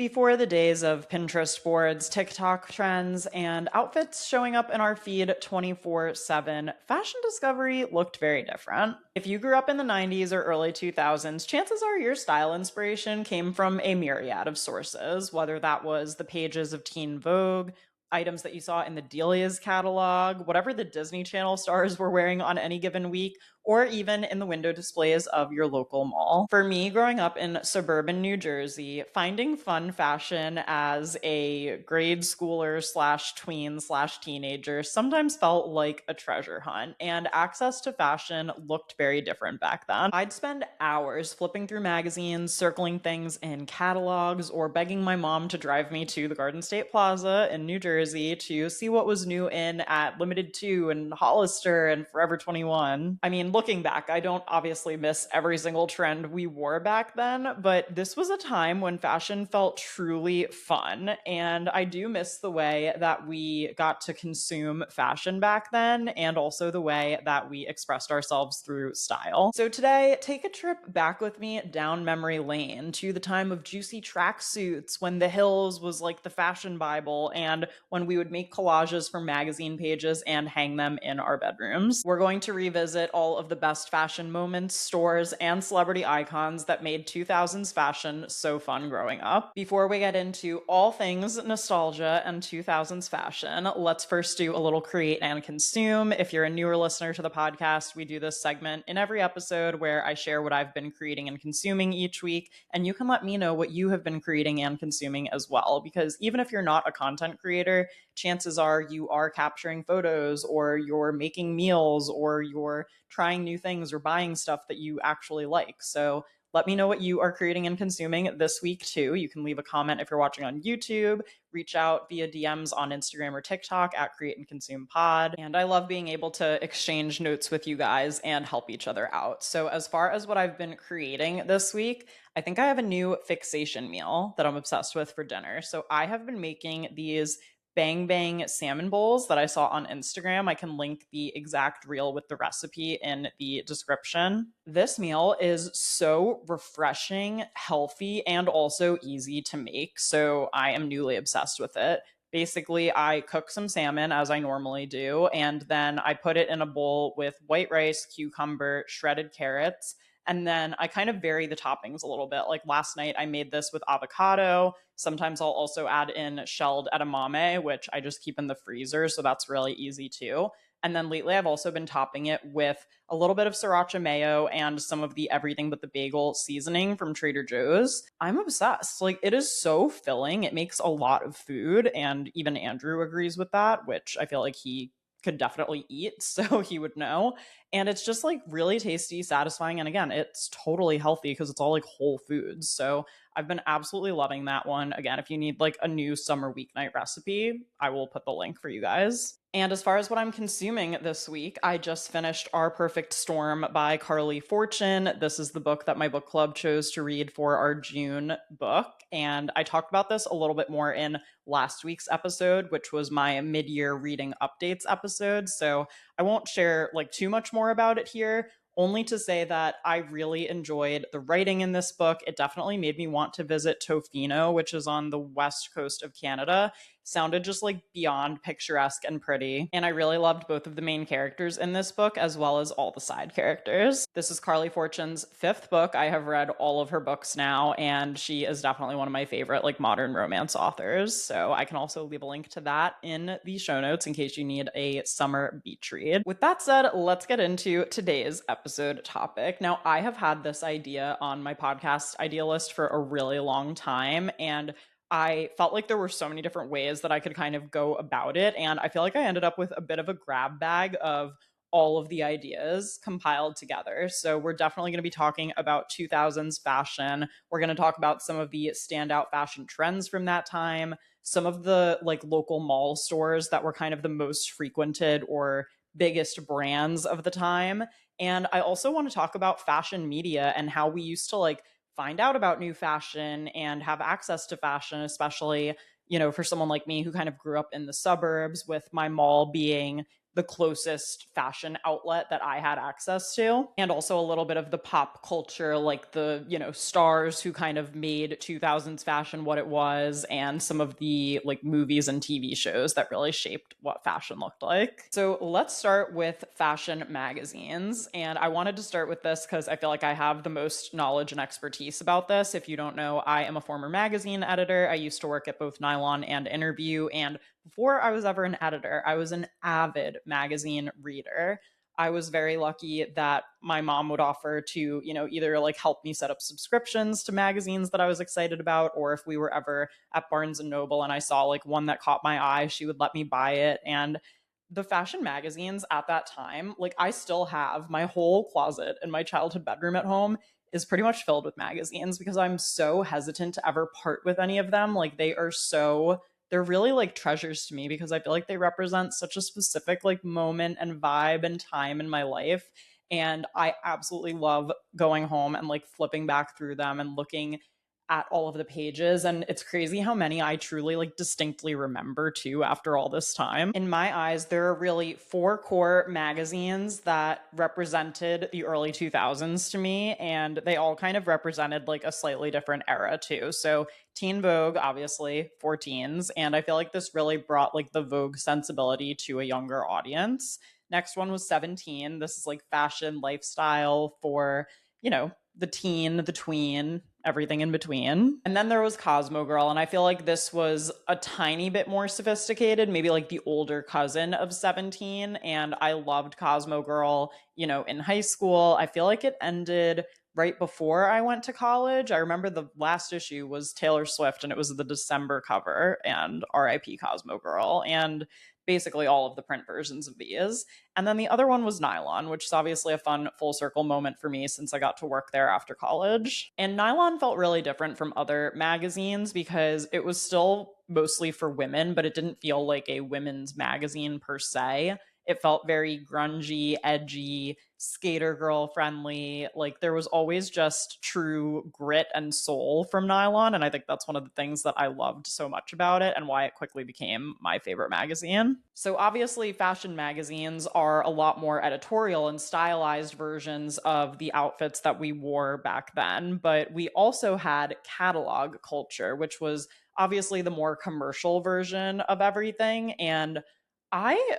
Before the days of Pinterest boards, TikTok trends, and outfits showing up in our feed 24/7, fashion discovery looked very different. If you grew up in the 90s or early 2000s, chances are your style inspiration came from a myriad of sources, whether that was the pages of Teen Vogue, items that you saw in the Delia's catalog, whatever the Disney Channel stars were wearing on any given week, or even in the window displays of your local mall. For me, growing up in suburban New Jersey, finding fun fashion as a grade schooler slash tween slash teenager sometimes felt like a treasure hunt, and access to fashion looked very different back then. I'd spend hours flipping through magazines, circling things in catalogs, or begging my mom to drive me to the Garden State Plaza in New Jersey to see what was new in at Limited 2 and Hollister and Forever 21. I mean, looking back, I don't obviously miss every single trend we wore back then, but this was a time when fashion felt truly fun. And I do miss the way that we got to consume fashion back then, and also the way that we expressed ourselves through style. So today, take a trip back with me down memory lane to the time of juicy tracksuits, when the Hills was like the fashion Bible, and when we would make collages for magazine pages and hang them in our bedrooms. We're going to revisit all of the best fashion moments, stores, and celebrity icons that made 2000s fashion so fun growing up. Before we get into all things nostalgia and 2000s fashion, let's first do a little create and consume. If you're a newer listener to the podcast, we do this segment in every episode where I share what I've been creating and consuming each week, and you can let me know what you have been creating and consuming as well, because even if you're not a content creator, chances are you are capturing photos, or you're making meals, or you're trying new things or buying stuff that you actually like. So let me know what you are creating and consuming this week too. You can leave a comment if you're watching on YouTube, reach out via DMs on Instagram or TikTok at Create and Consume Pod. And I love being able to exchange notes with you guys and help each other out. So as far as what I've been creating this week, I think I have a new fixation meal that I'm obsessed with for dinner. So I have been making these Bang Bang salmon bowls that I saw on Instagram. I can link the exact reel with the recipe in the description. This meal is so refreshing, healthy, and also easy to make. So I am newly obsessed with it. Basically, I cook some salmon as I normally do, and then I put it in a bowl with white rice, cucumber, shredded carrots, and then I kind of vary the toppings a little bit. Like last night, I made this with avocado. Sometimes I'll also add in shelled edamame, which I just keep in the freezer. So that's really easy too. And then lately, I've also been topping it with a little bit of sriracha mayo and some of the everything but the bagel seasoning from Trader Joe's. I'm obsessed. Like, it is so filling. It makes a lot of food. And even Andrew agrees with that, which I feel like he could definitely eat, so he would know. And it's just like really tasty, satisfying. And again, it's totally healthy because it's all like whole foods. So I've been absolutely loving that one. Again, if you need like a new summer weeknight recipe, I will put the link for you guys. And as far as what I'm consuming this week, I just finished Our Perfect Storm by Carly Fortune. This is the book that my book club chose to read for our June book. And I talked about this a little bit more in last week's episode, which was my mid-year reading updates episode. So I won't share like too much more about it here, only to say that I really enjoyed the writing in this book. It definitely made me want to visit Tofino, which is on the west coast of Canada. Sounded just like beyond picturesque and pretty. And I really loved both of the main characters in this book, as well as all the side characters. This is Carly Fortune's fifth book. I have read all of her books now, and she is definitely one of my favorite like modern romance authors. So I can also leave a link to that in the show notes in case you need a summer beach read. With that said, let's get into today's episode topic. Now, I have had this idea on my podcast idea list for a really long time, and I felt like there were so many different ways that I could kind of go about it. And I feel like I ended up with a bit of a grab bag of all of the ideas compiled together. So we're definitely going to be talking about 2000s fashion. We're going to talk about some of the standout fashion trends from that time, some of the like local mall stores that were kind of the most frequented or biggest brands of the time. And I also want to talk about fashion media and how we used to like find out about new fashion and have access to fashion, especially, you know, for someone like me who kind of grew up in the suburbs with my mall being the closest fashion outlet that I had access to. And also a little bit of the pop culture, like the, stars who kind of made 2000s fashion what it was, and some of the like movies and TV shows that really shaped what fashion looked like. So let's start with fashion magazines. And I wanted to start with this because I feel like I have the most knowledge and expertise about this. If you don't know, I am a former magazine editor. I used to work at both Nylon and Interview. And before I was ever an editor, I was an avid magazine reader. I was very lucky that my mom would offer to, either like help me set up subscriptions to magazines that I was excited about, or if we were ever at Barnes and Noble and I saw like one that caught my eye, she would let me buy it. And the fashion magazines at that time, like I still have my whole closet in my childhood bedroom at home is pretty much filled with magazines because I'm so hesitant to ever part with any of them. Like they're really like treasures to me because I feel like they represent such a specific like moment and vibe and time in my life. And I absolutely love going home and like flipping back through them and looking at all of the pages. And it's crazy how many I truly like distinctly remember too after all this time. In my eyes, there are really four core magazines that represented the early 2000s to me. And they all kind of represented like a slightly different era too. So Teen Vogue, obviously, for teens. And I feel like this really brought like the Vogue sensibility to a younger audience. Next one was 17. This is like fashion lifestyle for, the teen, the tween, everything in between. And then there was Cosmo Girl. And I feel like this was a tiny bit more sophisticated, maybe like the older cousin of 17. And I loved Cosmo Girl, in high school. I feel like it ended right before I went to college. I remember the last issue was Taylor Swift and it was the December cover and RIP Cosmo Girl and basically all of the print versions of these. And then the other one was Nylon, which is obviously a fun full circle moment for me since I got to work there after college. And Nylon felt really different from other magazines because it was still mostly for women, but it didn't feel like a women's magazine per se. It felt very grungy, edgy, skater girl friendly. Like there was always just true grit and soul from Nylon. And I think that's one of the things that I loved so much about it and why it quickly became my favorite magazine. So obviously, fashion magazines are a lot more editorial and stylized versions of the outfits that we wore back then. But we also had catalog culture, which was obviously the more commercial version of everything. And I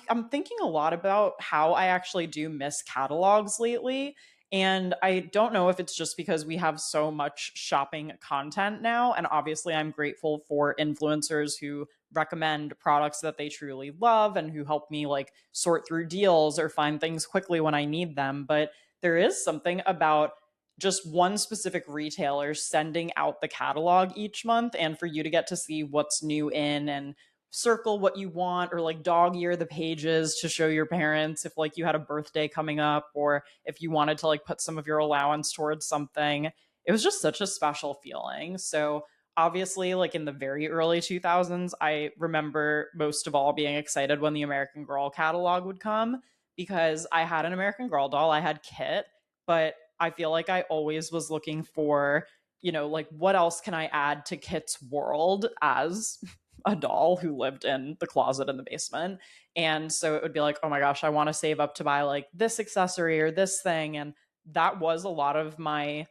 I'm thinking a lot about how I actually do miss catalogs lately. And I don't know if it's just because we have so much shopping content now. And obviously, I'm grateful for influencers who recommend products that they truly love and who help me like sort through deals or find things quickly when I need them. But there is something about just one specific retailer sending out the catalog each month and for you to get to see what's new in and circle what you want or like dog ear the pages to show your parents if like you had a birthday coming up or if you wanted to like put some of your allowance towards something. It was just such a special feeling. So obviously like in the very early 2000s, I remember most of all being excited when the American Girl catalog would come because I had an American Girl doll. I had Kit, but I feel like I always was looking for, like what else can I add to Kit's world as a doll who lived in the closet in the basement. And so it would be like, oh my gosh, I want to save up to buy like this accessory or this thing. And that was a lot of my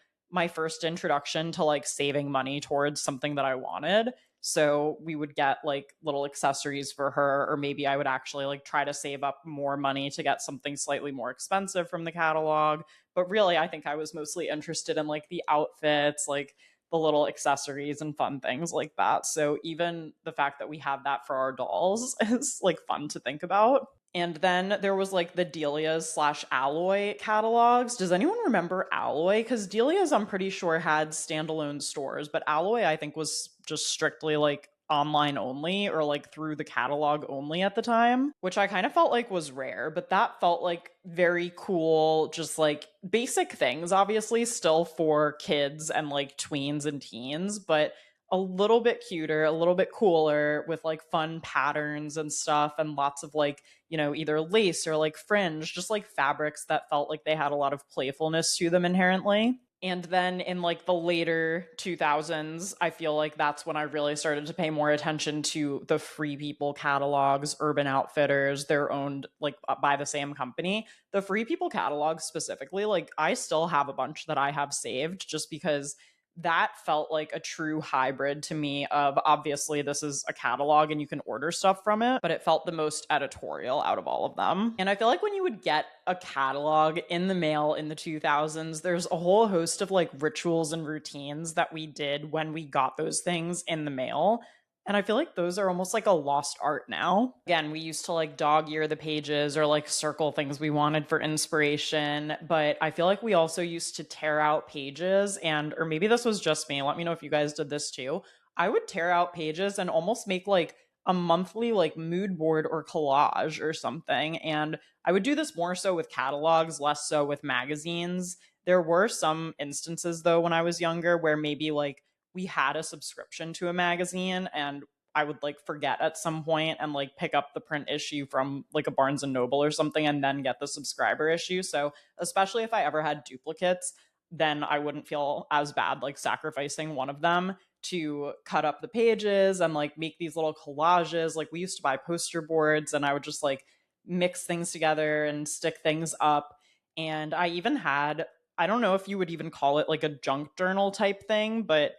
first introduction to like saving money towards something that I wanted. So we would get like little accessories for her, or maybe I would actually like try to save up more money to get something slightly more expensive from the catalog. But really, I think I was mostly interested in like the outfits, like the little accessories and fun things like that. So even the fact that we have that for our dolls is like fun to think about. And then there was like the Delia's slash Alloy catalogs. Does anyone remember Alloy? Because Delia's, I'm pretty sure, had standalone stores, but Alloy, I think, was just strictly like online only or like through the catalog only at the time, which I kind of felt like was rare, but that felt like very cool, just like basic things, obviously, still for kids and like tweens and teens, but a little bit cuter, a little bit cooler with like fun patterns and stuff and lots of like, either lace or like fringe, just like fabrics that felt like they had a lot of playfulness to them inherently. And then in like the later 2000s, I feel like that's when I really started to pay more attention to the Free People catalogs, Urban Outfitters, they're owned like by the same company. The Free People catalogs specifically, like I still have a bunch that I have saved just because that felt like a true hybrid to me of obviously this is a catalog and you can order stuff from it, but it felt the most editorial out of all of them. And I feel like when you would get a catalog in the mail in the 2000s, there's a whole host of like rituals and routines that we did when we got those things in the mail. And I feel like those are almost like a lost art now. Again, we used to like dog ear the pages or like circle things we wanted for inspiration. But I feel like we also used to tear out pages and, or maybe this was just me. Let me know if you guys did this too. I would tear out pages and almost make like a monthly like mood board or collage or something. And I would do this more so with catalogs, less so with magazines. There were some instances though when I was younger where maybe like we had a subscription to a magazine and I would like forget at some point and like pick up the print issue from like a Barnes and Noble or something and then get the subscriber issue. So, especially if I ever had duplicates, then I wouldn't feel as bad like sacrificing one of them to cut up the pages and like make these little collages. Like we used to buy poster boards and I would just like mix things together and stick things up. And I even had, I don't know if you would even call it like a junk journal type thing, but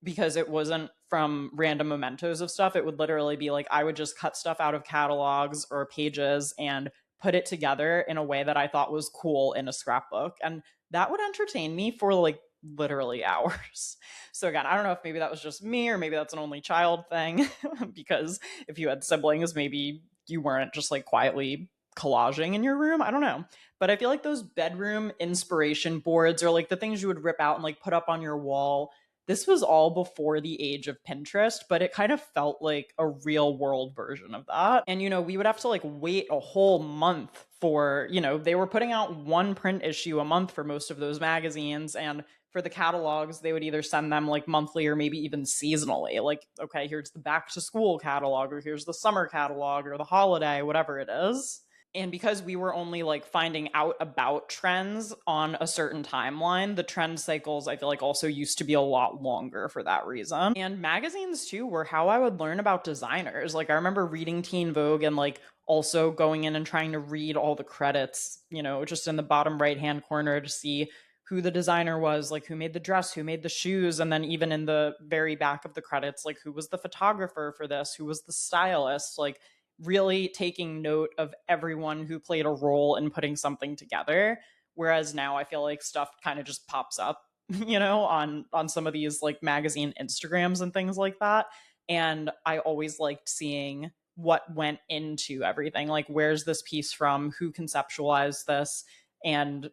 because it wasn't from random mementos of stuff. It would literally be like I would just cut stuff out of catalogs or pages and put it together in a way that I thought was cool in a scrapbook. And that would entertain me for like literally hours. So again, I don't know if maybe that was just me or maybe that's an only child thing because if you had siblings, maybe you weren't just like quietly collaging in your room. I don't know. But I feel like those bedroom inspiration boards or like the things you would rip out and like put up on your wall, this was all before the age of Pinterest, but it kind of felt like a real world version of that. And, you know, we would have to like wait a whole month for, you know, they were putting out one print issue a month for most of those magazines. And for the catalogs, they would either send them like monthly or maybe even seasonally. Like, okay, here's the back to school catalog, or here's the summer catalog, or the holiday, whatever it is. And because we were only like finding out about trends on a certain timeline, the trend cycles I feel like also used to be a lot longer for that reason. And magazines too were how I would learn about designers. Like I remember reading Teen Vogue and like also going in and trying to read all the credits, you know, just in the bottom right hand corner to see who the designer was, like who made the dress, who made the shoes, and then even in the very back of the credits, like who was the photographer for this, who was the stylist, like really taking note of everyone who played a role in putting something together. Whereas now I feel like stuff kind of just pops up, you know, on some of these like magazine Instagrams and things like that. And I always liked seeing what went into everything. Like, where's this piece from? Who conceptualized this? And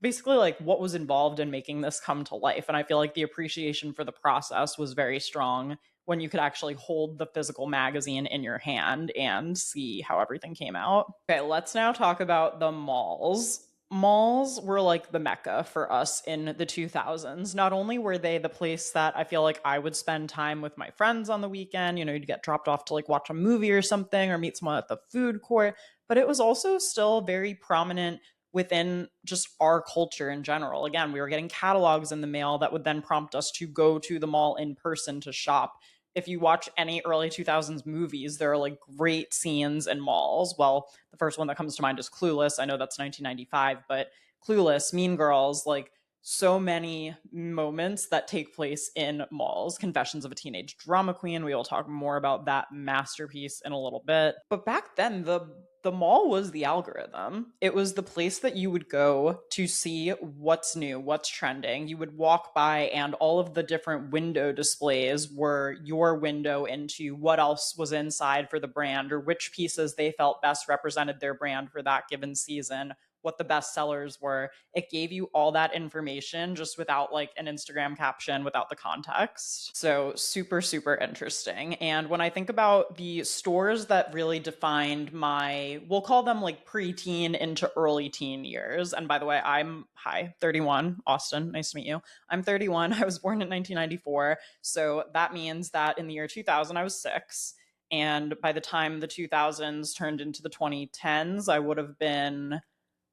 basically like what was involved in making this come to life. And I feel like the appreciation for the process was very strong when you could actually hold the physical magazine in your hand and see how everything came out. Okay, let's now talk about the malls. Malls were like the mecca for us in the 2000s. Not only were they the place that I feel like I would spend time with my friends on the weekend, you know, you'd get dropped off to like watch a movie or something or meet someone at the food court, but it was also still very prominent within just our culture in general. Again, we were getting catalogs in the mail that would then prompt us to go to the mall in person to shop. If you watch any early 2000s movies, there are like great scenes in malls. Well, the first one that comes to mind is Clueless. I know that's 1995, but Clueless, Mean Girls, like so many moments that take place in malls. Confessions of a Teenage Drama Queen. We will talk more about that masterpiece in a little bit. But back then, the mall was the algorithm. It was the place that you would go to see what's new, what's trending. You would walk by, and all of the different window displays were your window into what else was inside for the brand or which pieces they felt best represented their brand for that given season, what the best sellers were. It gave you all that information just without like an Instagram caption, without the context. So super, super interesting. And when I think about the stores that really defined my, we'll call them like preteen into early teen years. And by the way, I'm 31, Austen. Nice to meet you. I'm 31. I was born in 1994. So that means that in the year 2000, I was 6. And by the time the 2000s turned into the 2010s, I would have been,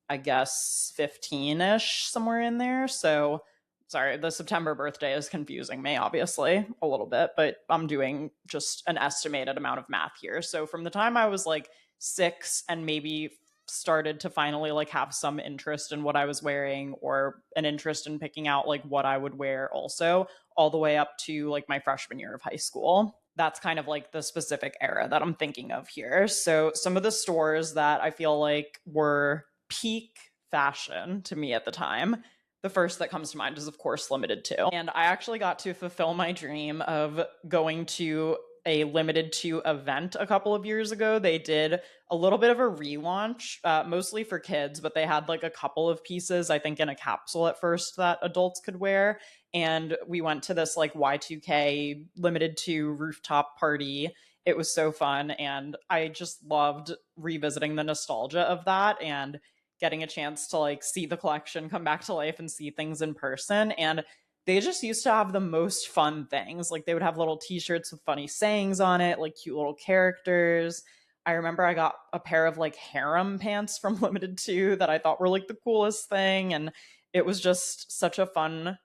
I guess, 15-ish, somewhere in there. So sorry, the September birthday is confusing me, obviously, a little bit, but I'm doing just an estimated amount of math here. So from the time I was like 6 and maybe started to finally like have some interest in what I was wearing or an interest in picking out like what I would wear also, all the way up to like my freshman year of high school. That's kind of like the specific era that I'm thinking of here. So some of the stores that I feel like were peak fashion to me at the time, the first that comes to mind is, of course, Limited Too. And I actually got to fulfill my dream of going to a Limited Too event a couple of years ago. They did a little bit of a relaunch, mostly for kids, but they had like a couple of pieces, I think, in a capsule at first that adults could wear. And we went to this like Y2K Limited Too rooftop party. It was so fun. And I just loved revisiting the nostalgia of that and getting a chance to like see the collection come back to life and see things in person. And they just used to have the most fun things. Like they would have little t-shirts with funny sayings on it, like cute little characters. I remember I got a pair of like harem pants from Limited Too that I thought were like the coolest thing. And it was just such a fun,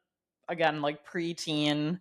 again, like preteen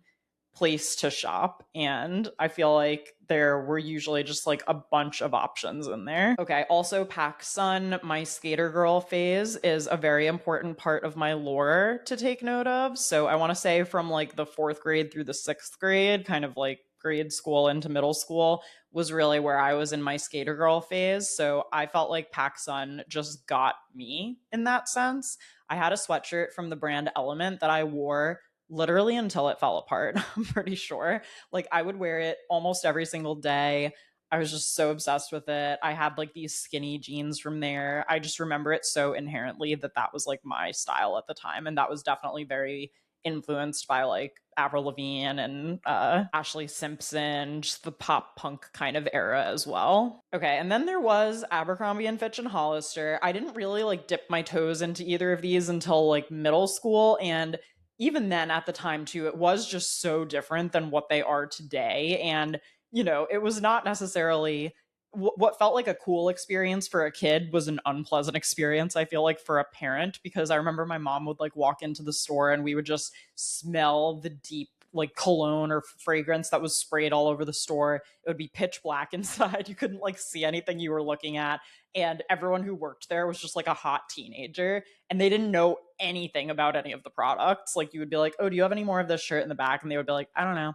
place to shop. And I feel like there were usually just like a bunch of options in there. Okay, also PacSun, my skater girl phase is a very important part of my lore to take note of. So I want to say from like the 4th grade through the 6th grade, kind of like grade school into middle school, was really where I was in my skater girl phase. So I felt like PacSun just got me in that sense. I had a sweatshirt from the brand Element that I wore literally until it fell apart. I'm pretty sure. Like I would wear it almost every single day. I was just so obsessed with it. I had like these skinny jeans from there. I just remember it so inherently that that was like my style at the time. And that was definitely very influenced by like Avril Lavigne and Ashley Simpson, just the pop punk kind of era as well. Okay, and then there was Abercrombie and Fitch and Hollister. I didn't really like dip my toes into either of these until like middle school, and even then at the time too, it was just so different than what they are today. And, you know, it was not necessarily what felt like a cool experience for a kid was an unpleasant experience, I feel like, for a parent, because I remember my mom would like walk into the store and we would just smell the deep like cologne or fragrance that was sprayed all over the store. It would be pitch black inside. You couldn't like see anything you were looking at. And everyone who worked there was just like a hot teenager and they didn't know anything about any of the products. Like you would be like, oh, do you have any more of this shirt in the back? And they would be like, I don't know.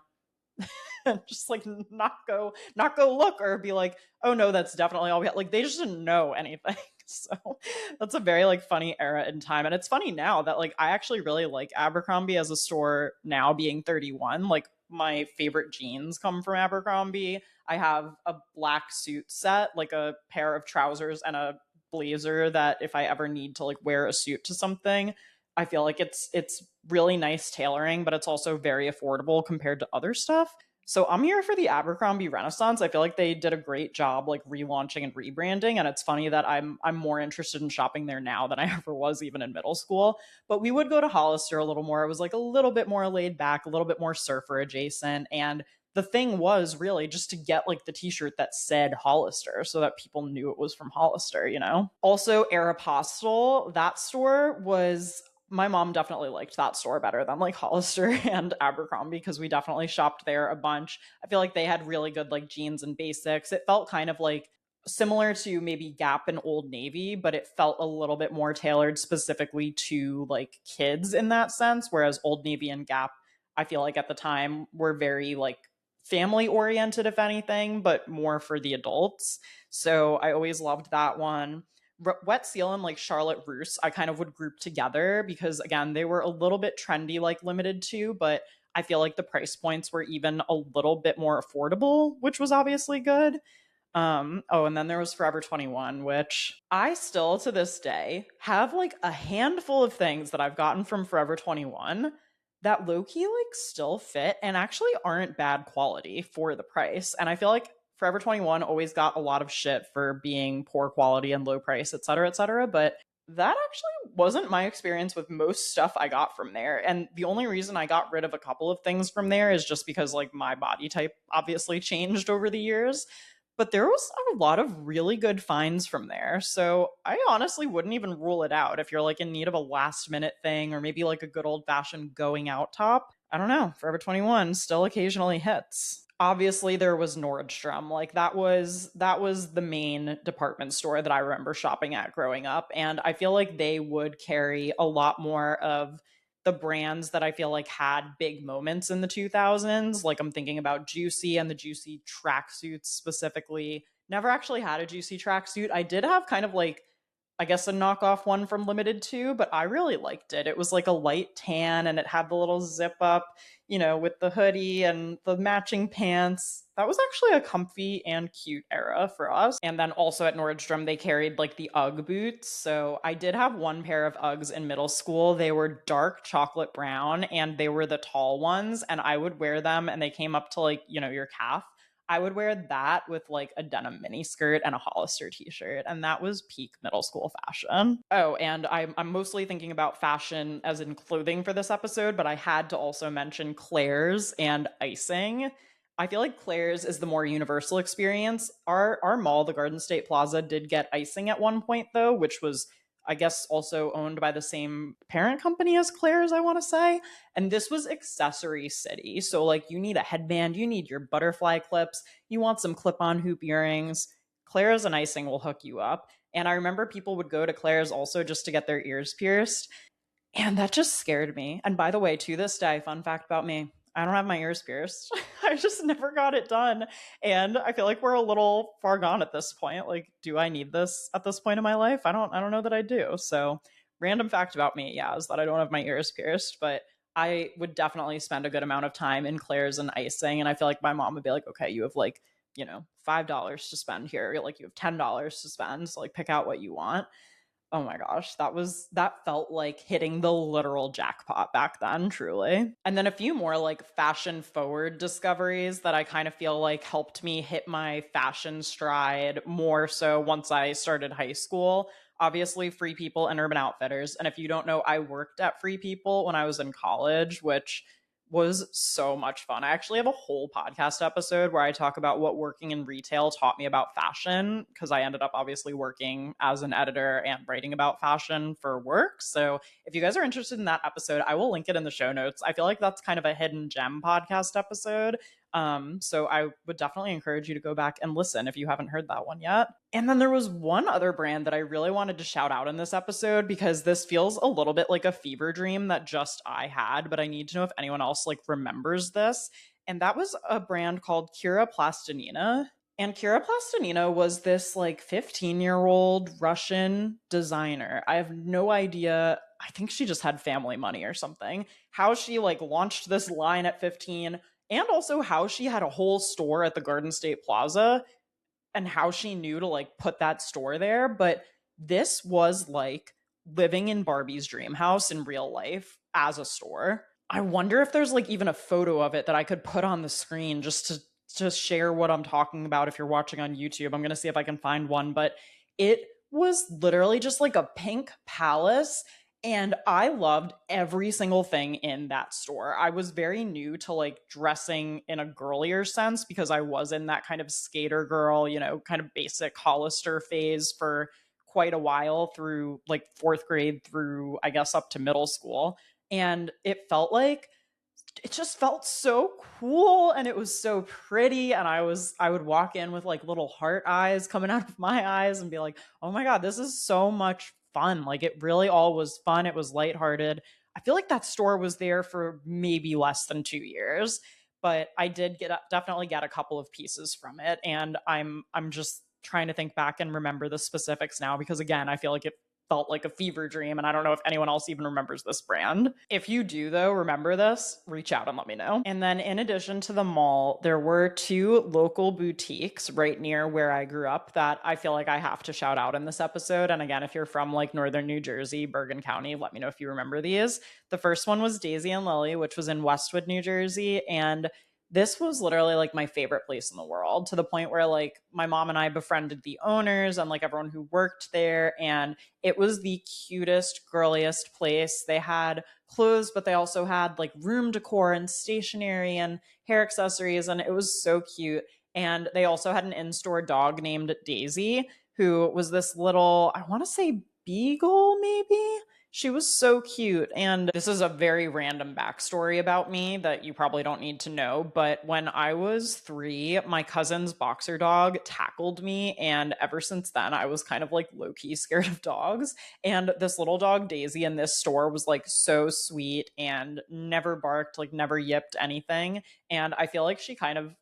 Just like not go look, or be like, oh no, that's definitely all we have. Like they just didn't know anything. So that's a very like funny era in time. And it's funny now that like I actually really like Abercrombie as a store now, being 31. Like my favorite jeans come from Abercrombie. I have a black suit set, like a pair of trousers and a blazer that if I ever need to like wear a suit to something, I feel like it's really nice tailoring, but it's also very affordable compared to other stuff. So I'm here for the Abercrombie Renaissance. I feel like they did a great job like relaunching and rebranding, and it's funny that I'm more interested in shopping there now than I ever was even in middle school. But we would go to Hollister a little more. It was like a little bit more laid back, a little bit more surfer adjacent, and the thing was really just to get like the t-shirt that said Hollister so that people knew it was from Hollister, you know? Also Aeropostale, that store was, my mom definitely liked that store better than like Hollister and Abercrombie because we definitely shopped there a bunch. I feel like they had really good like jeans and basics. It felt kind of like similar to maybe Gap and Old Navy, but it felt a little bit more tailored specifically to like kids in that sense. Whereas Old Navy and Gap, I feel like at the time were very like family oriented, if anything, but more for the adults. So I always loved that one. Wet Seal and like Charlotte Russe, I kind of would group together because again, they were a little bit trendy, like Limited Too, but I feel like the price points were even a little bit more affordable, which was obviously good. Oh, and then there was Forever 21, which I still to this day have like a handful of things that I've gotten from Forever 21 that low-key like still fit and actually aren't bad quality for the price. And I feel like Forever 21 always got a lot of shit for being poor quality and low price, et cetera, et cetera. But that actually wasn't my experience with most stuff I got from there. And the only reason I got rid of a couple of things from there is just because like my body type obviously changed over the years. but there was a lot of really good finds from there. So I honestly wouldn't even rule it out if you're like in need of a last minute thing or maybe like a good old fashioned going out top. I don't know. Forever 21 still occasionally hits. Obviously there was Nordstrom. Like that was the main department store that I remember shopping at growing up, and I feel like they would carry a lot more of the brands that I feel like had big moments in the 2000s. Like I'm thinking about Juicy and the Juicy tracksuits specifically. Never actually had a Juicy tracksuit. I did have kind of like, I guess, a knockoff one from Limited Too, but I really liked it. It was like a light tan and it had the little zip up, with the hoodie and the matching pants. That was actually a comfy and cute era for us. And then also at Nordstrom, they carried like the Ugg boots. So I did have one pair of Uggs in middle school. They were dark chocolate brown and they were the tall ones. And I would wear them and they came up to like, your calf. I would wear that with like a denim mini skirt and a Hollister t-shirt, and that was peak middle school fashion. Oh, and I'm mostly thinking about fashion as in clothing for this episode, but I had to also mention Claire's and icing. I feel like Claire's is the more universal experience. Our mall, the Garden State Plaza, did get icing at one point though, which was, I guess, also owned by the same parent company as Claire's, I want to say. And this was accessory city. So, like, you need a headband, you need your butterfly clips, you want some clip on hoop earrings. Claire's and icing will hook you up. And I remember people would go to Claire's also just to get their ears pierced. And that just scared me. And by the way, to this day, fun fact about me, I don't have my ears pierced. I just never got it done. And I feel like we're a little far gone at this point. Like, do I need this at this point in my life? I don't know that I do. So, random fact about me, yeah, is that I don't have my ears pierced, but I would definitely spend a good amount of time in Claire's and icing. And I feel like my mom would be like, okay, you have like, $5 to spend here. Like you have $10 to spend. So like pick out what you want. Oh my gosh, that felt like hitting the literal jackpot back then, truly. And then a few more like fashion forward discoveries that I kind of feel like helped me hit my fashion stride more so once I started high school. Obviously, Free People and Urban Outfitters. And if you don't know, I worked at Free People when I was in college, which was so much fun. I actually have a whole podcast episode where I talk about what working in retail taught me about fashion, because I ended up obviously working as an editor and writing about fashion for work. So if you guys are interested in that episode, I will link it in the show notes. I feel like that's kind of a hidden gem podcast episode. So I would definitely encourage you to go back and listen if you haven't heard that one yet. And then there was one other brand that I really wanted to shout out in this episode because this feels a little bit like a fever dream that just I had, but I need to know if anyone else like remembers this. And that was a brand called Kira Plastinina. And Kira Plastinina was this like 15-year-old Russian designer. I have no idea. I think she just had family money or something. How she like launched this line at 15, and also how she had a whole store at the Garden State Plaza and how she knew to like put that store there. But this was like living in Barbie's dream house in real life as a store. I wonder if there's like even a photo of it that I could put on the screen just to share what I'm talking about if you're watching on YouTube. I'm going to see if I can find one, but it was literally just like a pink palace. And I loved every single thing in that store. I was very new to like dressing in a girlier sense because I was in that kind of skater girl, kind of basic Hollister phase for quite a while through like fourth grade through, I guess, up to middle school. And it just felt so cool and it was so pretty, and I would walk in with like little heart eyes coming out of my eyes and be like, oh my god, this is so much fun. Like it really all was fun. It was lighthearted. I feel like that store was there for maybe less than 2 years, but I did definitely get a couple of pieces from it, and I'm just trying to think back and remember the specifics now because again, I feel like it felt like a fever dream, and I don't know if anyone else even remembers this brand. If you do though remember this, reach out and let me know. And then in addition to the mall, there were two local boutiques right near where I grew up that I feel like I have to shout out in this episode. And again, if you're from like northern New Jersey, Bergen County, let me know if you remember these. The first one was Daisy and Lily, which was in Westwood, New Jersey, and this was literally like my favorite place in the world, to the point where like my mom and I befriended the owners and like everyone who worked there. And it was the cutest, girliest place. They had clothes, but they also had like room decor and stationery and hair accessories. And it was so cute. And they also had an in-store dog named Daisy, who was this little, I want to say beagle, maybe? She was so cute. And this is a very random backstory about me that you probably don't need to know. But when I was 3, my cousin's boxer dog tackled me. And ever since then, I was kind of like low key scared of dogs. And this little dog, Daisy, in this store was like so sweet and never barked, like never yipped anything. And I feel like she kind of,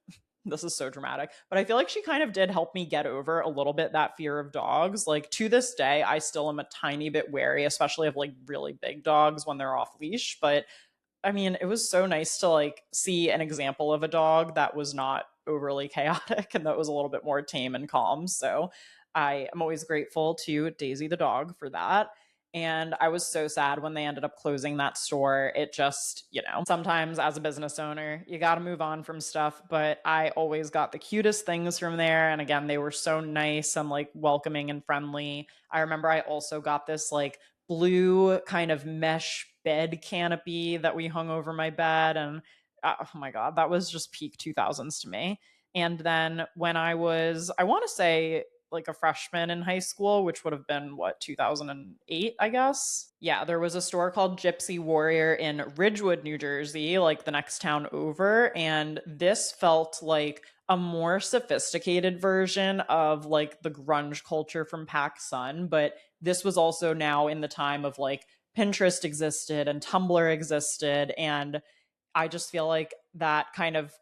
this is so dramatic, but I feel like she kind of did help me get over a little bit that fear of dogs. Like to this day, I still am a tiny bit wary, especially of like really big dogs when they're off leash. But I mean, it was so nice to like see an example of a dog that was not overly chaotic and that was a little bit more tame and calm. So I am always grateful to Daisy the dog for that. And I was so sad when they ended up closing that store. It just, sometimes as a business owner, you got to move on from stuff. But I always got the cutest things from there. And again, they were so nice and like welcoming and friendly. I remember I also got this like blue kind of mesh bed canopy that we hung over my bed. And oh my God, that was just peak 2000s to me. And then when I was, I want to say, like a freshman in high school, which would have been 2008, I guess. Yeah, there was a store called Gypsy Warrior in Ridgewood, New Jersey, like the next town over. And this felt like a more sophisticated version of like the grunge culture from PacSun. But this was also now in the time of like Pinterest existed and Tumblr existed. And I just feel like that kind of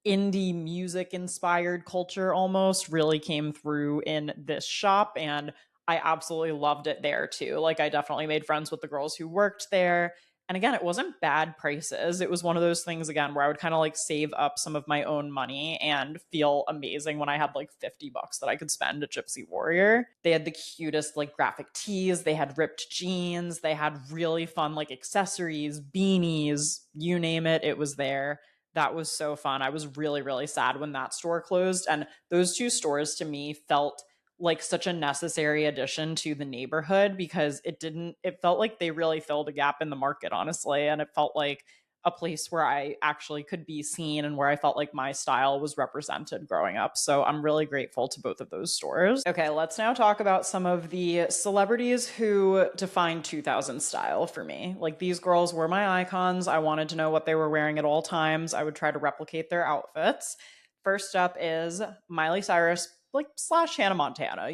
indie music inspired culture almost really came through in this shop, and I absolutely loved it there too. Like I definitely made friends with the girls who worked there, and again, it wasn't bad prices. It was one of those things again where I would kind of like save up some of my own money and feel amazing when I had like $50 that I could spend at Gypsy Warrior. They had the cutest like graphic tees, they had ripped jeans, they had really fun like accessories, beanies, you name it, it was there. That was so fun. I was really, really sad when that store closed. And those two stores to me felt like such a necessary addition to the neighborhood because it felt like they really filled a gap in the market, honestly. And it felt like a place where I actually could be seen and where I felt like my style was represented growing up. So I'm really grateful to both of those stores. Okay, let's now talk about some of the celebrities who defined 2000 style for me. Like these girls were my icons. I wanted to know what they were wearing at all times. I would try to replicate their outfits. First up is Miley Cyrus, like slash Hannah Montana.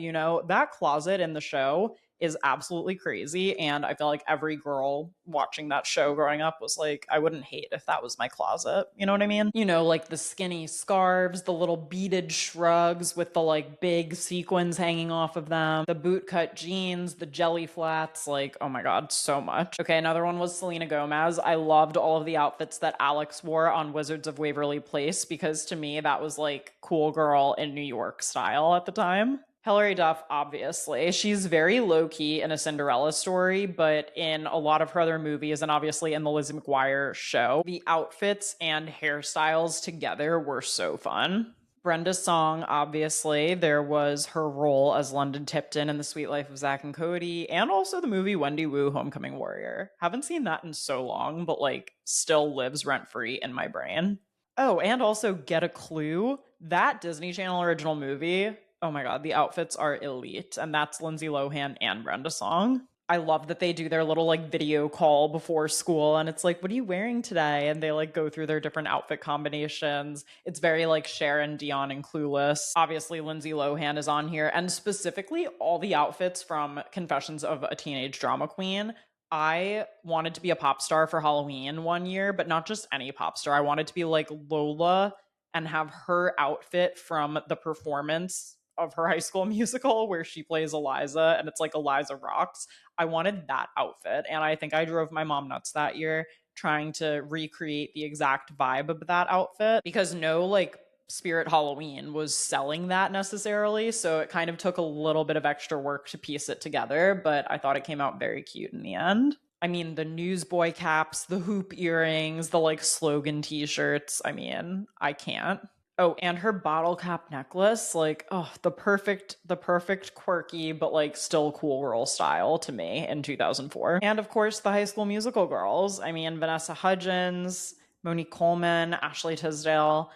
That closet in the show is absolutely crazy. And I feel like every girl watching that show growing up was like, I wouldn't hate if that was my closet. You know what I mean? Like the skinny scarves, the little beaded shrugs with the like big sequins hanging off of them, the bootcut jeans, the jelly flats, like, oh my God, so much. Okay, another one was Selena Gomez. I loved all of the outfits that Alex wore on Wizards of Waverly Place because to me, that was like cool girl in New York style at the time. Hilary Duff, obviously. She's very low-key in A Cinderella Story, but in a lot of her other movies, and obviously in the Lizzie McGuire show, the outfits and hairstyles together were so fun. Brenda Song, obviously. There was her role as London Tipton in The Sweet Life of Zack and Cody, and also the movie Wendy Wu, Homecoming Warrior. Haven't seen that in so long, but like still lives rent-free in my brain. Oh, and also Get a Clue. That Disney Channel original movie, oh my God, the outfits are elite. And that's Lindsay Lohan and Brenda Song. I love that they do their little like video call before school and it's like, what are you wearing today? And they like go through their different outfit combinations. It's very like Sharon, Dion, and Clueless. Obviously, Lindsay Lohan is on here, and specifically all the outfits from Confessions of a Teenage Drama Queen. I wanted to be a pop star for Halloween one year, but not just any pop star. I wanted to be like Lola and have her outfit from the performance of her High School Musical where she plays Eliza and it's like Eliza Rocks. I wanted that outfit, and I think I drove my mom nuts that year trying to recreate the exact vibe of that outfit because no like Spirit Halloween was selling that necessarily, so it kind of took a little bit of extra work to piece it together, but I thought it came out very cute in the end. I mean, the newsboy caps, the hoop earrings, the like slogan t-shirts. I mean, I can't. Oh, and her bottle cap necklace, like, oh, the perfect quirky, but like still cool girl style to me in 2004. And of course, the High School Musical girls. I mean, Vanessa Hudgens, Monique Coleman, Ashley Tisdale.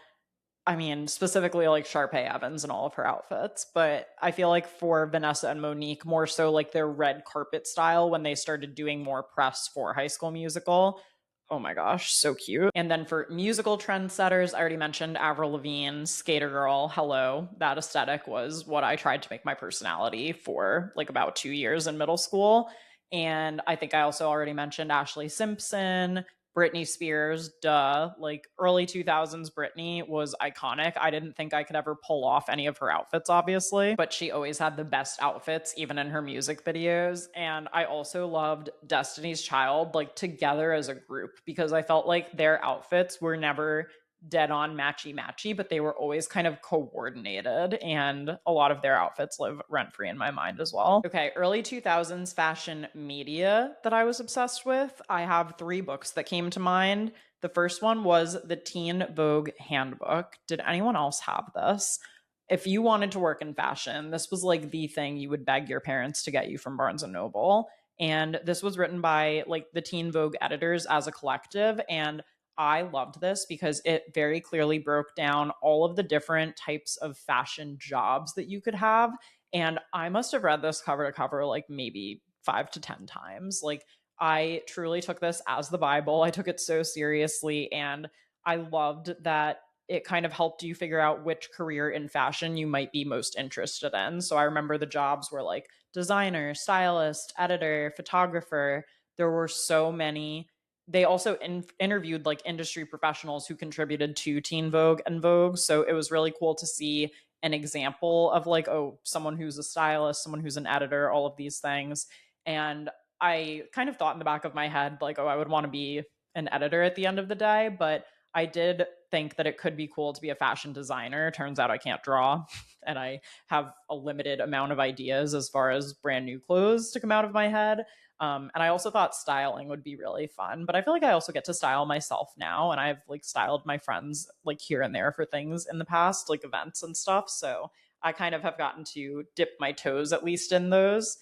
I mean, specifically like Sharpay Evans and all of her outfits, but I feel like for Vanessa and Monique, more so like their red carpet style when they started doing more press for High School Musical. Oh my gosh, so cute. And then for musical trendsetters, I already mentioned Avril Lavigne, Skater Girl, Hello. That aesthetic was what I tried to make my personality for like about 2 years in middle school. And I think I also already mentioned Ashley Simpson, Britney Spears, duh. Like early 2000s Britney was iconic. I didn't think I could ever pull off any of her outfits, obviously, but she always had the best outfits, even in her music videos. And I also loved Destiny's Child, like together as a group, because I felt like their outfits were never dead on matchy matchy, but they were always kind of coordinated, and a lot of their outfits live rent free in my mind as well. Okay, early 2000s fashion media that I was obsessed with. I have 3 books that came to mind. The first one was the Teen Vogue Handbook. Did anyone else have this? If you wanted to work in fashion, this was like the thing you would beg your parents to get you from Barnes and Noble. And this was written by like the Teen Vogue editors as a collective, and I loved this because it very clearly broke down all of the different types of fashion jobs that you could have. And I must have read this cover to cover like maybe 5 to 10 times. Like, I truly took this as the Bible. I took it so seriously. And I loved that it kind of helped you figure out which career in fashion you might be most interested in. So I remember the jobs were like designer, stylist, editor, photographer. There were so many. They also interviewed like industry professionals who contributed to Teen Vogue and Vogue. So it was really cool to see an example of like, oh, someone who's a stylist, someone who's an editor, all of these things. And I kind of thought in the back of my head, like, oh, I would want to be an editor at the end of the day. But I did think that it could be cool to be a fashion designer. Turns out I can't draw, and I have a limited amount of ideas as far as brand new clothes to come out of my head. And I also thought styling would be really fun, but I feel like I also get to style myself now, and I've like styled my friends like here and there for things in the past, like events and stuff. So I kind of have gotten to dip my toes at least in those.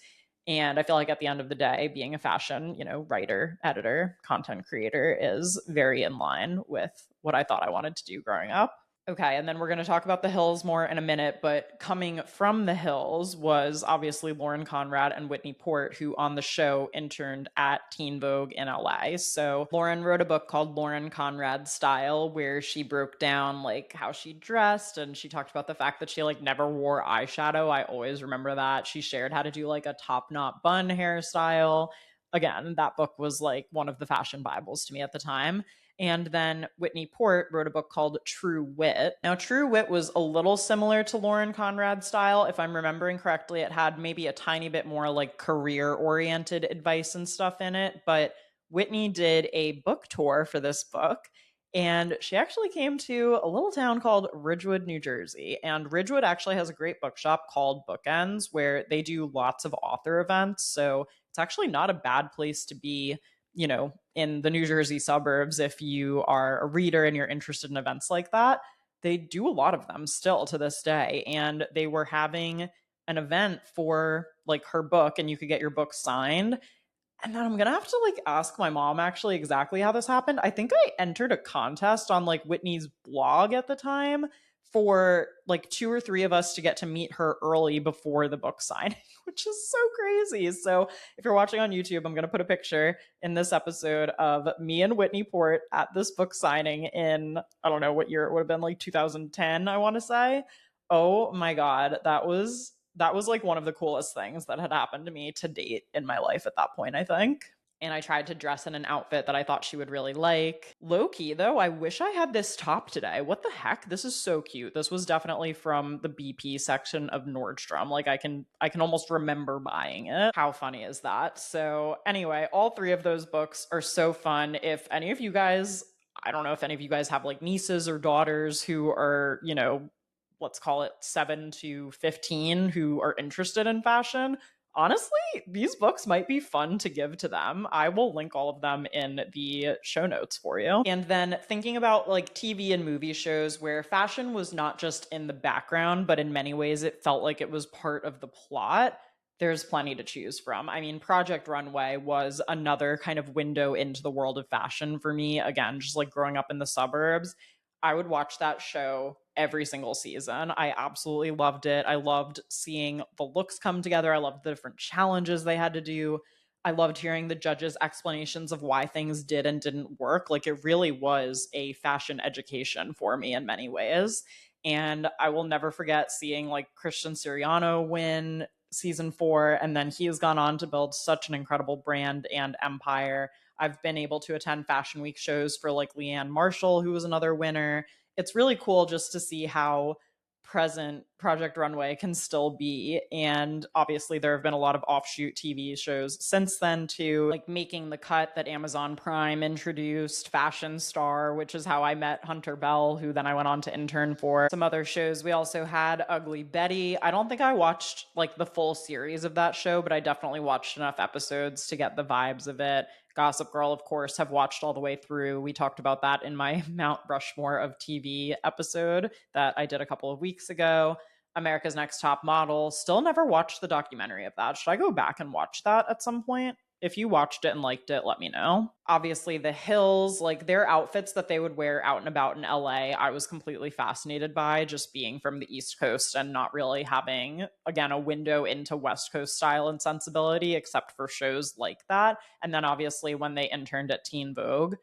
And I feel like at the end of the day, being a fashion, writer, editor, content creator is very in line with what I thought I wanted to do growing up. Okay, and then we're going to talk about the Hills more in a minute, but coming from the Hills was obviously Lauren Conrad and Whitney Port, who on the show interned at Teen Vogue in LA. So Lauren wrote a book called Lauren Conrad Style, where she broke down like how she dressed, and she talked about the fact that she like never wore eyeshadow. I always remember that. She shared how to do like a top knot bun hairstyle. Again, that book was like one of the fashion Bibles to me at the time. And then Whitney Port wrote a book called True Wit. Now, True Wit was a little similar to Lauren Conrad's style. If I'm remembering correctly, it had maybe a tiny bit more like career-oriented advice and stuff in it. But Whitney did a book tour for this book, and she actually came to a little town called Ridgewood, New Jersey. And Ridgewood actually has a great bookshop called Bookends, where they do lots of author events. So it's actually not a bad place to be, in the New Jersey suburbs, if you are a reader and you're interested in events like that. They do a lot of them still to this day. And they were having an event for like her book, and you could get your book signed. And then I'm going to have to like ask my mom actually exactly how this happened. I think I entered a contest on like Whitney's blog at the time for like 2 or 3 of us to get to meet her early before the book signing, which is so crazy. So if you're watching on YouTube, I'm going to put a picture in this episode of me and Whitney Port at this book signing in, I don't know what year it would have been, like 2010, I want to say. Oh my God, that was like one of the coolest things that had happened to me to date in my life at that point, I think. And I tried to dress in an outfit that I thought she would really like. Low-key, though, I wish I had this top today. What the heck? This is so cute. This was definitely from the BP section of Nordstrom. Like, I can almost remember buying it. How funny is that? So anyway, all 3 of those books are so fun. If any of you guys, I don't know if any of you guys have like nieces or daughters who are, let's call it 7 to 15, who are interested in fashion, honestly, these books might be fun to give to them. I will link all of them in the show notes for you. And then thinking about like TV and movie shows where fashion was not just in the background, but in many ways it felt like it was part of the plot, there's plenty to choose from. I mean, Project Runway was another kind of window into the world of fashion for me. Again, just like growing up in the suburbs. I would watch that show every single season. I absolutely loved it. I loved seeing the looks come together. I loved the different challenges they had to do. I loved hearing the judges' explanations of why things did and didn't work. Like, it really was a fashion education for me in many ways. And I will never forget seeing like Christian Siriano win season 4. And then he has gone on to build such an incredible brand and empire. I've been able to attend Fashion Week shows for like Leanne Marshall, who was another winner. It's really cool just to see how present Project Runway can still be. And obviously there have been a lot of offshoot TV shows since then too, like Making the Cut that Amazon Prime introduced, Fashion Star, which is how I met Hunter Bell, who then I went on to intern for. Some other shows. We also had Ugly Betty. I don't think I watched like the full series of that show, but I definitely watched enough episodes to get the vibes of it. Gossip Girl, of course, have watched all the way through. We talked about that in my Mount Rushmore of TV episode that I did a couple of weeks ago. America's Next Top Model. Still never watched the documentary of that. Should I go back and watch that at some point? If you watched it and liked it, let me know. Obviously, The Hills, like their outfits that they would wear out and about in LA, I was completely fascinated by, just being from the East Coast and not really having, again, a window into West Coast style and sensibility, except for shows like that. And then obviously when they interned at Teen Vogue,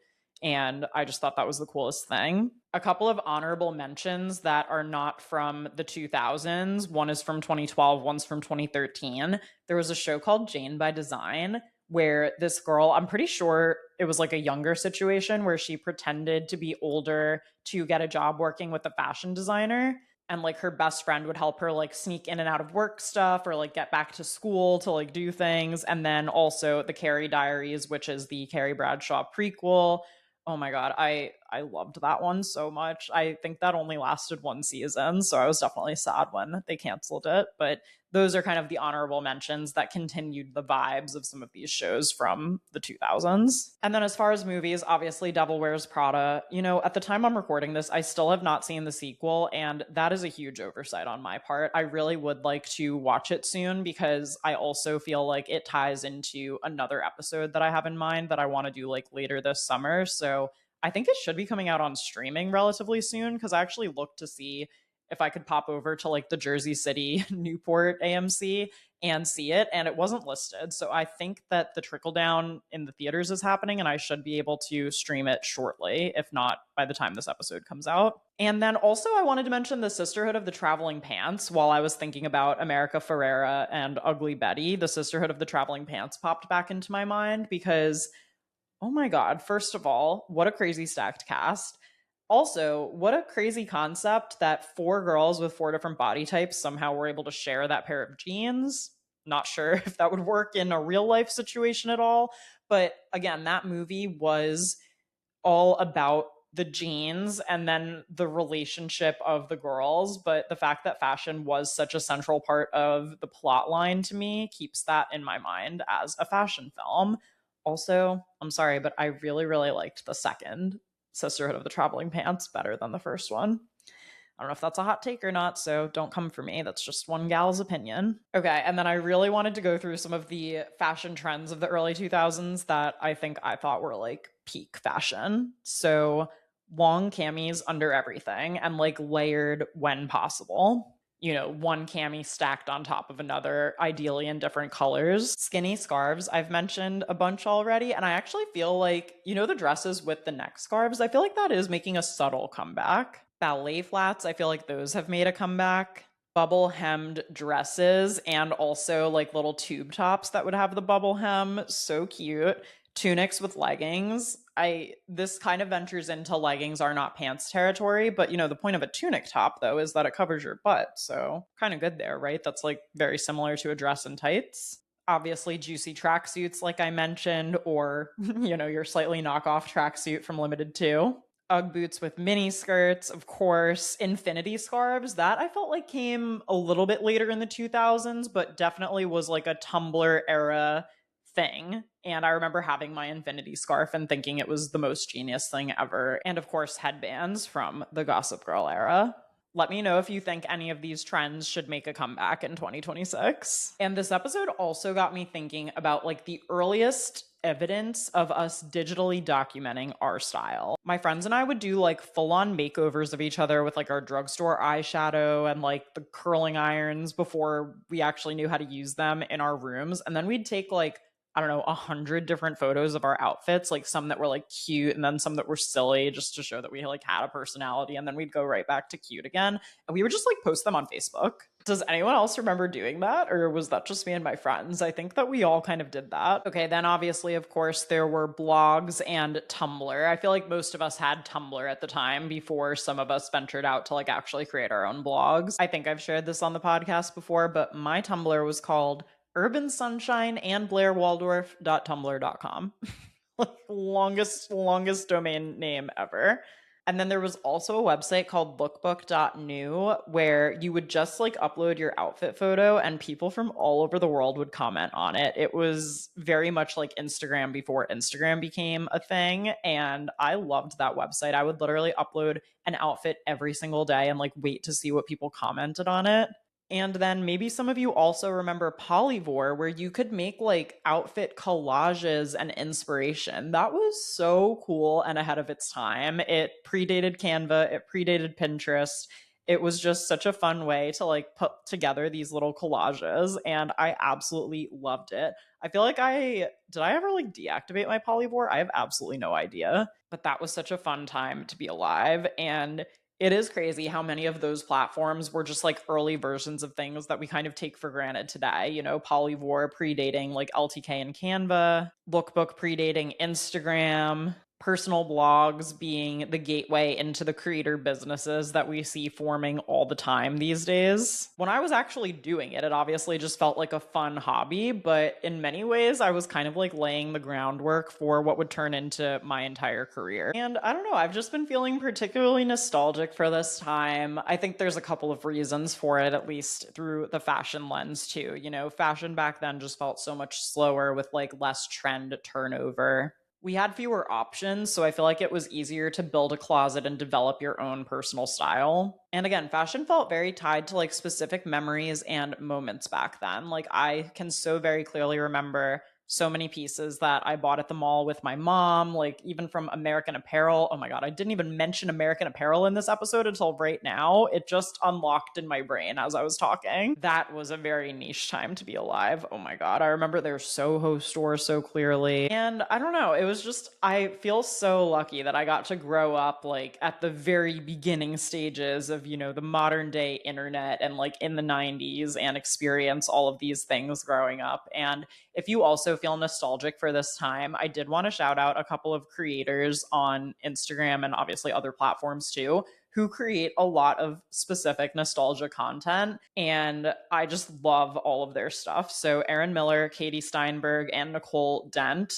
and I just thought that was the coolest thing. A couple of honorable mentions that are not from the 2000s. One is from 2012, one's from 2013. There was a show called Jane by Design where this girl, I'm pretty sure it was like a younger situation where she pretended to be older to get a job working with a fashion designer. And like her best friend would help her like sneak in and out of work stuff or like get back to school to like do things. And then also the Carrie Diaries, which is the Carrie Bradshaw prequel. Oh my God, I loved that one so much. I think that only lasted one season, so I was definitely sad when they canceled it. But those are kind of the honorable mentions that continued the vibes of some of these shows from the 2000s. And then as far as movies, obviously Devil Wears Prada. You know, at the time I'm recording this, I still have not seen the sequel, and that is a huge oversight on my part. I really would like to watch it soon because I also feel like it ties into another episode that I have in mind that I want to do like later this summer. So I think it should be coming out on streaming relatively soon because I actually looked to see if I could pop over to like the Jersey City Newport AMC and see it, and it wasn't listed. So I think that the trickle down in the theaters is happening, and I should be able to stream it shortly, if not by the time this episode comes out. And then also I wanted to mention the Sisterhood of the Traveling Pants while I was thinking about America Ferrera and Ugly Betty. The Sisterhood of the Traveling Pants popped back into my mind because, oh my God, first of all, what a crazy stacked cast. Also, what a crazy concept that 4 girls with 4 different body types somehow were able to share that pair of jeans. Not sure if that would work in a real life situation at all. But again, that movie was all about the jeans and then the relationship of the girls. But the fact that fashion was such a central part of the plot line to me keeps that in my mind as a fashion film. Also, I'm sorry, but I really, really liked the second Sisterhood of the Traveling Pants better than the first one. I don't know if that's a hot take or not, so don't come for me. That's just one gal's opinion. Okay, and then I really wanted to go through some of the fashion trends of the early 2000s that I thought were like peak fashion. So long camis under everything and like layered when possible. You know, one cami stacked on top of another, ideally in different colors. Skinny scarves, I've mentioned a bunch already. And I actually feel like, you know, the dresses with the neck scarves, I feel like that is making a subtle comeback. Ballet flats, I feel like those have made a comeback. Bubble hemmed dresses and also like little tube tops that would have the bubble hem. So cute. Tunics with leggings. This kind of ventures into leggings are not pants territory, but you know, the point of a tunic top though is that it covers your butt. So kind of good there, right? That's like very similar to a dress and tights. Obviously juicy tracksuits like I mentioned, or you know, your slightly knockoff tracksuit from Limited Too. Ugg boots with mini skirts, of course. Infinity scarves, that I felt like came a little bit later in the 2000s, but definitely was like a Tumblr era thing. And I remember having my infinity scarf and thinking it was the most genius thing ever. And of course, headbands from the Gossip Girl era. Let me know if you think any of these trends should make a comeback in 2026. And this episode also got me thinking about like the earliest evidence of us digitally documenting our style. My friends and I would do like full-on makeovers of each other with like our drugstore eyeshadow and like the curling irons before we actually knew how to use them in our rooms. And then we'd take like, I don't know, 100 different photos of our outfits, like some that were like cute and then some that were silly just to show that we like had a personality. And then we'd go right back to cute again. And we would just like post them on Facebook. Does anyone else remember doing that? Or was that just me and my friends? I think that we all kind of did that. Okay, then obviously, of course, there were blogs and Tumblr. I feel like most of us had Tumblr at the time before some of us ventured out to like actually create our own blogs. I think I've shared this on the podcast before, but my Tumblr was called Urban Sunshine and BlairWaldorf.tumblr.com. Like longest domain name ever. And then there was also a website called lookbook.new where you would just like upload your outfit photo and people from all over the world would comment on it. It was very much like Instagram before Instagram became a thing. And I loved that website. I would literally upload an outfit every single day and like wait to see what people commented on it. And then maybe some of you also remember Polyvore, where you could make like outfit collages and inspiration. That was so cool and ahead of its time. It predated Canva, it predated Pinterest. It was just such a fun way to like put together these little collages, and I absolutely loved it. I feel like did I ever like deactivate my Polyvore? I have absolutely no idea. But that was such a fun time to be alive. And it is crazy how many of those platforms were just like early versions of things that we kind of take for granted today. You know, Polyvore predating like LTK and Canva, Lookbook predating Instagram, personal blogs being the gateway into the creator businesses that we see forming all the time these days. When I was actually doing it, it obviously just felt like a fun hobby, but in many ways, I was kind of like laying the groundwork for what would turn into my entire career. And I don't know, I've just been feeling particularly nostalgic for this time. I think there's a couple of reasons for it, at least through the fashion lens too. You know, fashion back then just felt so much slower with like less trend turnover. We had fewer options, so I feel like it was easier to build a closet and develop your own personal style. And again, fashion felt very tied to like specific memories and moments back then. Like I can so very clearly remember so many pieces that I bought at the mall with my mom, like even from American Apparel. Oh my God, I didn't even mention American Apparel in this episode until right now. It just unlocked in my brain as I was talking. That was a very niche time to be alive. Oh my God, I remember their Soho store so clearly. And I don't know, it was just, I feel so lucky that I got to grow up like at the very beginning stages of, you know, the modern day internet and like in the 90s and experience all of these things growing up. And if you also feel nostalgic for this time, I did want to shout out a couple of creators on Instagram and obviously other platforms too, who create a lot of specific nostalgia content. And I just love all of their stuff. So Erin Miller, Katie Steinberg, and Nicole Dent.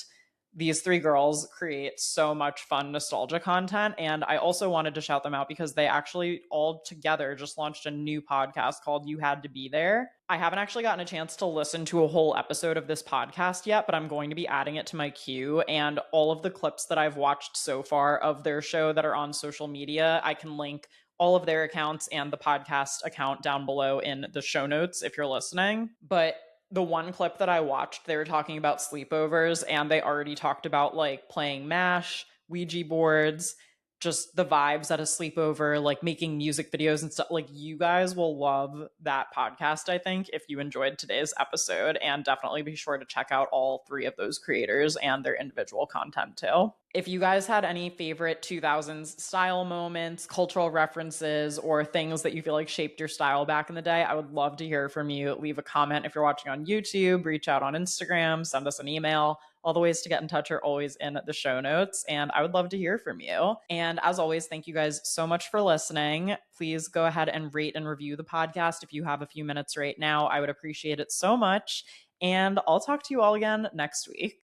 These three girls create so much fun nostalgia content. And I also wanted to shout them out because they actually all together just launched a new podcast called You Had to Be There. I haven't actually gotten a chance to listen to a whole episode of this podcast yet, but I'm going to be adding it to my queue. And all of the clips that I've watched so far of their show that are on social media, I can link all of their accounts and the podcast account down below in the show notes if you're listening. But the one clip that I watched, they were talking about sleepovers, and they already talked about like playing MASH, Ouija boards, just the vibes at a sleepover, like making music videos and stuff. Like you guys will love that podcast, I think, if you enjoyed today's episode, and definitely be sure to check out all three of those creators and their individual content too. If you guys had any favorite 2000s style moments, cultural references, or things that you feel like shaped your style back in the day, I would love to hear from you. Leave a comment if you're watching on YouTube, reach out on Instagram, send us an email. All the ways to get in touch are always in the show notes, and I would love to hear from you. And as always, thank you guys so much for listening. Please go ahead and rate and review the podcast if you have a few minutes right now. I would appreciate it so much. And I'll talk to you all again next week.